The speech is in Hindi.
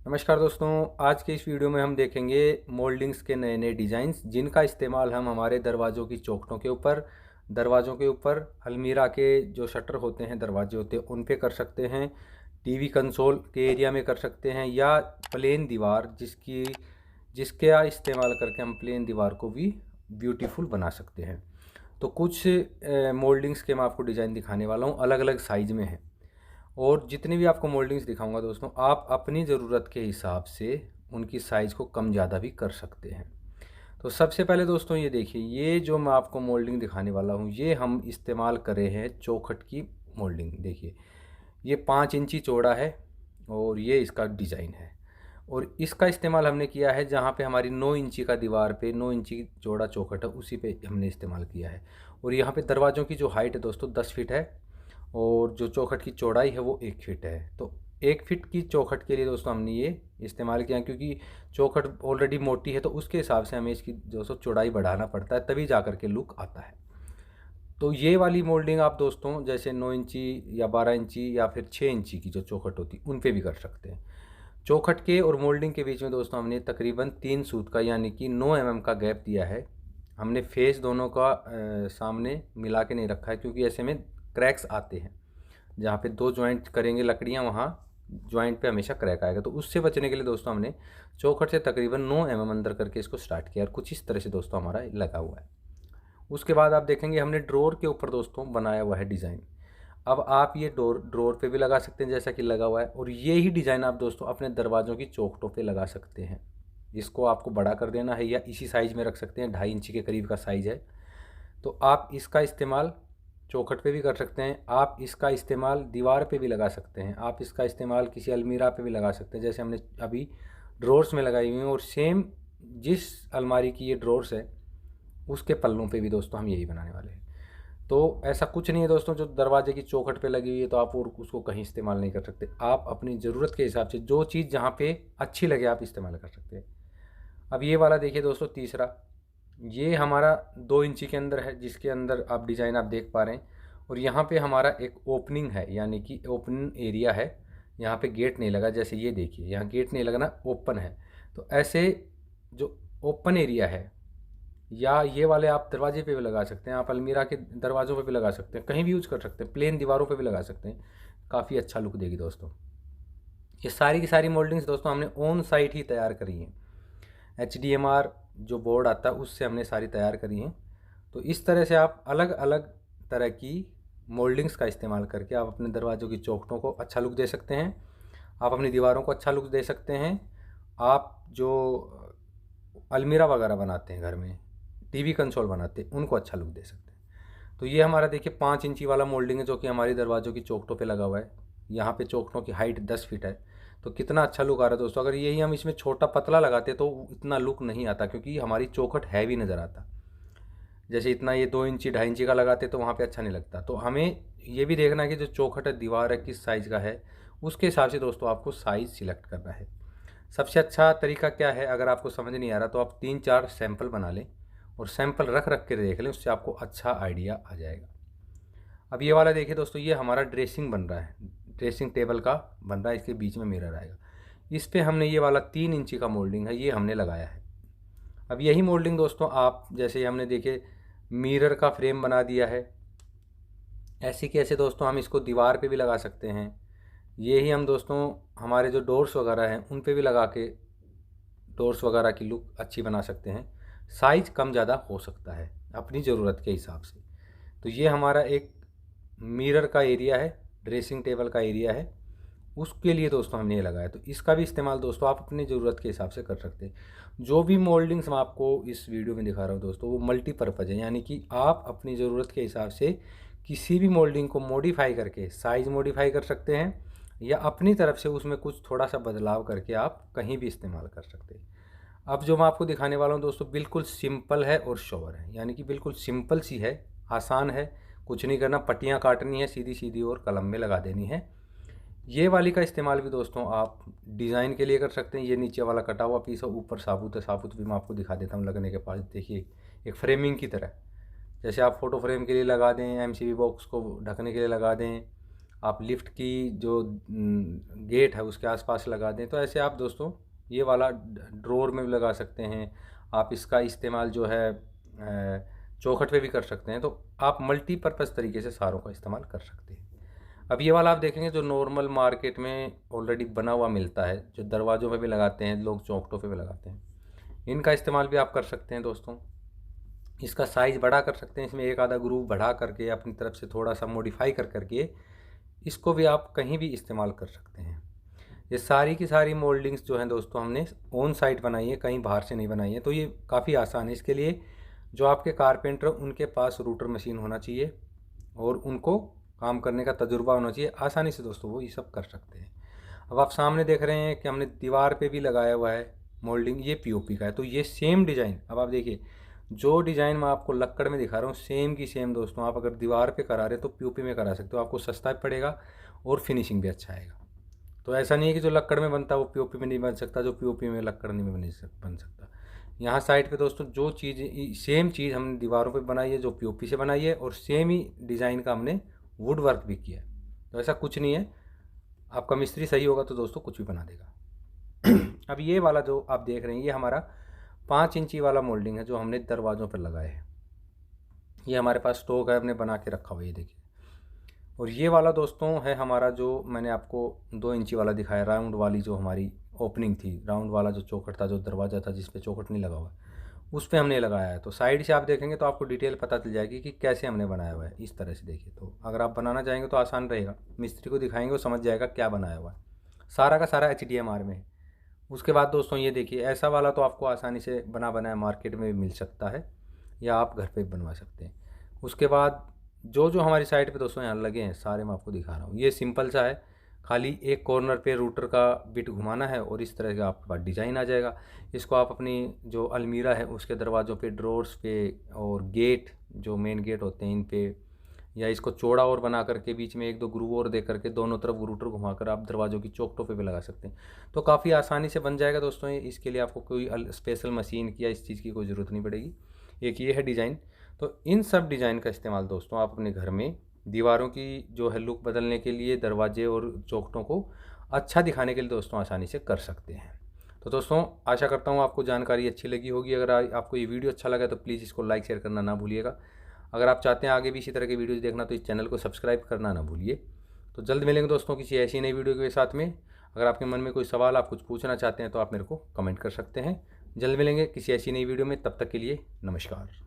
नमस्कार दोस्तों। आज के इस वीडियो में हम देखेंगे मोल्डिंग्स के नए नए डिज़ाइंस जिनका इस्तेमाल हम हमारे दरवाज़ों की चौखटों के ऊपर, दरवाज़ों के ऊपर, अलमीरा के जो शटर होते हैं, दरवाजे होते हैं, उन पे कर सकते हैं, टीवी कंसोल के एरिया में कर सकते हैं, या प्लेन दीवार जिसका इस्तेमाल करके हम प्लेन दीवार को भी ब्यूटीफुल बना सकते हैं। तो कुछ मोल्डिंग्स के मैं आपको डिज़ाइन दिखाने वाला हूँ, अलग अलग साइज़ में है। और जितनी भी आपको मोल्डिंग्स दिखाऊंगा दोस्तों, आप अपनी ज़रूरत के हिसाब से उनकी साइज़ को कम ज़्यादा भी कर सकते हैं। तो सबसे पहले दोस्तों ये देखिए, ये जो मैं आपको मोल्डिंग दिखाने वाला हूँ, ये हम इस्तेमाल करे हैं चौखट की मोल्डिंग। देखिए, ये 5 इंची चौड़ा है और ये इसका डिज़ाइन है। और इसका इस्तेमाल हमने किया है जहाँ पे हमारी 9 इंची का दीवार पे 9 इंची चौड़ा चौखट है, उसी पे हमने इस्तेमाल किया है। और यहाँ पे दरवाज़ों की जो हाइट है दोस्तों 10 फीट है, और जो चौखट की चौड़ाई है वो 1 फीट है। तो 1 फीट की चौखट के लिए दोस्तों हमने ये इस्तेमाल किया, क्योंकि चौखट ऑलरेडी मोटी है तो उसके हिसाब से हमें इसकी दोस्तों चौड़ाई बढ़ाना पड़ता है, तभी जा कर के लुक आता है। तो ये वाली मोल्डिंग आप दोस्तों जैसे 9 इंची या 12 इंची या फिर 6 इंची की जो चौखट होती है उन पे भी कर सकते हैं। चौखट के और मोल्डिंग के बीच में दोस्तों हमने तकरीबन 3 सूत का यानी कि 9 mm का गैप दिया है। हमने फेस दोनों का सामने मिला के नहीं रखा है, क्योंकि ऐसे में क्रैक्स आते हैं। जहाँ पे 2 जॉइंट करेंगे लकड़ियाँ, वहाँ जॉइंट पे हमेशा क्रैक आएगा। तो उससे बचने के लिए दोस्तों हमने चौखट से तकरीबन 9 mm अंदर करके इसको स्टार्ट किया, और कुछ इस तरह से दोस्तों हमारा लगा हुआ है। उसके बाद आप देखेंगे हमने ड्रॉर के ऊपर दोस्तों बनाया हुआ है डिज़ाइन। अब आप ये ड्रॉर पे भी लगा सकते हैं जैसा कि लगा हुआ है, और ये ही डिज़ाइन आप दोस्तों अपने दरवाज़ों की चौखटों पे लगा सकते हैं। इसको आपको बड़ा कर देना है या इसी साइज़ में रख सकते हैं, 2.5 इंची के करीब का साइज़ है। तो आप इसका इस्तेमाल चौखट पे भी कर सकते हैं, आप इसका इस्तेमाल दीवार पे भी लगा सकते हैं, आप इसका इस्तेमाल किसी अलमीरा पे भी लगा सकते हैं, जैसे हमने अभी ड्रॉर्स में लगाई हुई हैं। और सेम जिस अलमारी की ये ड्रॉर्स है उसके पल्लों पे भी दोस्तों हम यही बनाने वाले हैं। तो ऐसा कुछ नहीं है दोस्तों जो दरवाजे की चौखट पे लगी हुई है तो आप और उसको कहीं इस्तेमाल नहीं कर सकते। आप अपनी ज़रूरत के हिसाब से जो चीज़ जहाँ पे अच्छी लगे आप इस्तेमाल कर सकते हैं। अब ये वाला देखिए दोस्तों, तीसरा, ये हमारा 2 इंची के अंदर है, जिसके अंदर आप डिज़ाइन आप देख पा रहे हैं। और यहाँ पे हमारा एक ओपनिंग है, यानी कि ओपन एरिया है। यहाँ पे गेट नहीं लगा, जैसे ये देखिए यहाँ गेट नहीं लगना, ओपन है। तो ऐसे जो ओपन एरिया है, या ये वाले आप दरवाजे पे भी लगा सकते हैं, आप अलमीरा के दरवाज़ों पे भी लगा सकते हैं, कहीं भी यूज़ कर सकते हैं, प्लेन दीवारों पे भी लगा सकते हैं। काफ़ी अच्छा लुक देगी दोस्तों। ये सारी की सारी मोल्डिंग्स दोस्तों हमने ऑन साइट ही तैयार करी हैं। HDMR जो बोर्ड आता है उससे हमने सारी तैयार करी हैं। तो इस तरह से आप अलग अलग तरह की मोल्डिंग्स का इस्तेमाल करके आप अपने दरवाज़ों की चौखटों को अच्छा लुक दे सकते हैं, आप अपनी दीवारों को अच्छा लुक दे सकते हैं। आप जो अलमीरा वगैरह बनाते हैं घर में, टीवी कंसोल बनाते हैं, उनको अच्छा लुक दे सकते हैं। तो ये हमारा देखिए 5 इंची वाला मोल्डिंग है जो कि हमारी दरवाज़ों की चौखटों पे लगा हुआ है। यहाँ पे चौखटों की हाइट 10 फीट है। तो कितना अच्छा लुक आ रहा है दोस्तों। अगर यही हम इसमें छोटा पतला लगाते तो इतना लुक नहीं आता, क्योंकि हमारी चौखट हैवी नज़र आता। जैसे इतना ये 2 इंची 2.5 इंची का लगाते तो वहाँ पे अच्छा नहीं लगता। तो हमें ये भी देखना है कि जो चौखट है, दीवार है, किस साइज़ का है, उसके हिसाब से दोस्तों आपको साइज़ सिलेक्ट करना है। सबसे अच्छा तरीका क्या है, अगर आपको समझ नहीं आ रहा तो आप 3-4 सैंपल बना लें और सैंपल रख रख के देख लें, उससे आपको अच्छा आइडिया आ जाएगा। अब ये वाला देखिए दोस्तों, ये हमारा ड्रेसिंग बन रहा है, ड्रेसिंग टेबल का बन रहा है, इसके बीच में मिरर आएगा। इस पे हमने ये वाला 3 इंची का मोल्डिंग है, ये हमने लगाया है। अब यही मोल्डिंग दोस्तों आप जैसे हमने देखे मिरर का फ्रेम बना दिया है, ऐसे कि ऐसे दोस्तों हम इसको दीवार पे भी लगा सकते हैं। ये ही हम दोस्तों हमारे जो डोर्स वगैरह हैं उन पे भी लगा के डोर्स वगैरह की लुक अच्छी बना सकते हैं। साइज़ कम ज़्यादा हो सकता है अपनी ज़रूरत के हिसाब से। तो ये हमारा एक मिरर का एरिया है, ड्रेसिंग टेबल का एरिया है, उसके लिए दोस्तों हमने ये लगाया। तो इसका भी इस्तेमाल दोस्तों आप अपनी ज़रूरत के हिसाब से कर सकते हैं। जो भी मोल्डिंग्स मैं आपको इस वीडियो में दिखा रहा हूँ दोस्तों, वो मल्टीपर्पज़ है, यानी कि आप अपनी ज़रूरत के हिसाब से किसी भी मोल्डिंग को मॉडिफाई करके साइज़ मॉडिफाई कर सकते हैं, या अपनी तरफ से उसमें कुछ थोड़ा सा बदलाव करके आप कहीं भी इस्तेमाल कर सकते हैं। अब जो मैं आपको दिखाने वाला हूँ दोस्तों, बिल्कुल सिंपल है और श्योर है, यानी कि बिल्कुल सिंपल सी है, आसान है, कुछ नहीं करना, पट्टियाँ काटनी है सीधी सीधी और कलम में लगा देनी है। ये वाली का इस्तेमाल भी दोस्तों आप डिज़ाइन के लिए कर सकते हैं। ये नीचे वाला कटा हुआ पीस है, ऊपर साबुत है, साबुत भी मैं आपको दिखा देता हूँ लगने के पास। देखिए एक फ्रेमिंग की तरह, जैसे आप फ़ोटो फ्रेम के लिए लगा दें, MCB बॉक्स को ढकने के लिए लगा दें, आप लिफ्ट की जो गेट है उसके आसपास लगा दें। तो ऐसे आप दोस्तों ये वाला ड्रॉर में भी लगा सकते हैं। आप इसका इस्तेमाल जो है चौखट पे भी कर सकते हैं। तो आप मल्टीपर्पज़ तरीके से सारों का इस्तेमाल कर सकते हैं। अब ये वाला आप देखेंगे जो नॉर्मल मार्केट में ऑलरेडी बना हुआ मिलता है, जो दरवाज़ों पे भी लगाते हैं लोग, चौखटों पे भी लगाते हैं, इनका इस्तेमाल भी आप कर सकते हैं दोस्तों। इसका साइज़ बड़ा कर सकते हैं, इसमें एक आधा ग्रूव बढ़ा करके अपनी तरफ से थोड़ा सा मॉडिफाई कर करके इसको भी आप कहीं भी इस्तेमाल कर सकते हैं। ये सारी की सारी मोल्डिंग्स जो हैं दोस्तों हमने ऑन साइट बनाई है, कहीं बाहर से नहीं बनाई है। तो ये काफ़ी आसान है। इसके लिए जो आपके कारपेंटर उनके पास रूटर मशीन होना चाहिए और उनको काम करने का तजुर्बा होना चाहिए। आसानी से दोस्तों वो ये सब कर सकते हैं। अब आप सामने देख रहे हैं कि हमने दीवार पे भी लगाया हुआ है मोल्डिंग, ये पीओपी का है। तो ये सेम डिज़ाइन, अब आप देखिए जो डिज़ाइन मैं आपको लक्कड़ में दिखा रहा हूँ सेम की सेम दोस्तों आप अगर दीवार पे करा रहे हैं तो पीओपी में करा सकते हो। आपको सस्ता भी पड़ेगा और फिनिशिंग भी अच्छा आएगा। तो ऐसा नहीं है कि जो लक्कड़ में बनता है वो पीओपी में नहीं बन सकता, जो पीओपी में लक्कड़ नहीं बन सकता। यहाँ साइड पे दोस्तों जो चीज़ सेम चीज़ हमने दीवारों पे बनाई है जो पीओपी से बनाई है, और सेम ही डिज़ाइन का हमने वुड वर्क भी किया है। तो ऐसा कुछ नहीं है, आपका मिस्त्री सही होगा तो दोस्तों कुछ भी बना देगा। अब ये वाला जो आप देख रहे हैं ये हमारा 5 इंची वाला मोल्डिंग है जो हमने दरवाज़ों पर लगाए हैं। ये हमारे पास स्टॉक है, हमने बना के रखा हुआ है, ये देखिए। और ये वाला दोस्तों है हमारा जो मैंने आपको 2 इंची वाला दिखाया, राउंड वाली जो हमारी ओपनिंग थी, राउंड वाला जो चौखट था, जो दरवाज़ा था जिस पे चौखट नहीं लगा हुआ, उस पे हमने लगाया है। तो साइड से आप देखेंगे तो आपको डिटेल पता चल जाएगी कि कैसे हमने बनाया हुआ है। इस तरह से देखिए, तो अगर आप बनाना चाहेंगे तो आसान रहेगा, मिस्त्री को दिखाएंगे वो समझ जाएगा क्या बनाया हुआ है। सारा का सारा HDMR में है। उसके बाद दोस्तों ये देखिए, ऐसा वाला तो आपको आसानी से बना बनाया मार्केट में भी मिल सकता है या आप घर पे भी बनवा सकते हैं। उसके बाद जो जो हमारी साइट पे दोस्तों यहाँ लगे हैं सारे मैं आपको दिखा रहा हूँ। ये सिंपल सा है, खाली एक कॉर्नर पे रूटर का बिट घुमाना है और इस तरह का आपके पास डिज़ाइन आ जाएगा। इसको आप अपनी जो अलमीरा है उसके दरवाज़ों पे, ड्रॉर्स पे और गेट, जो मेन गेट होते हैं इन पे, या इसको चौड़ा और बना करके बीच में 1-2 ग्रूव और दे करके दोनों तरफ रूटर घुमाकर आप दरवाज़ों की चौखटों पे भी लगा सकते हैं। तो काफ़ी आसानी से बन जाएगा दोस्तों ये। इसके लिए आपको कोई स्पेशल मशीन की या इस चीज़ की कोई ज़रूरत नहीं पड़ेगी। एक ये है डिज़ाइन। तो इन सब डिज़ाइन का इस्तेमाल दोस्तों आप अपने घर में दीवारों की जो है लुक बदलने के लिए, दरवाजे और चौखटों को अच्छा दिखाने के लिए दोस्तों आसानी से कर सकते हैं। तो दोस्तों आशा करता हूँ आपको जानकारी अच्छी लगी होगी। अगर आपको ये वीडियो अच्छा लगा तो प्लीज़ इसको लाइक शेयर करना ना भूलिएगा। अगर आप चाहते हैं आगे भी इसी तरह की वीडियोज़ देखना तो इस चैनल को सब्सक्राइब करना ना भूलिए। तो जल्द मिलेंगे दोस्तों किसी ऐसी नई वीडियो के साथ में। अगर आपके मन में कोई सवाल, आप कुछ पूछना चाहते हैं तो आप मेरे को कमेंट कर सकते हैं। जल्द मिलेंगे किसी ऐसी नई वीडियो में, तब तक के लिए नमस्कार।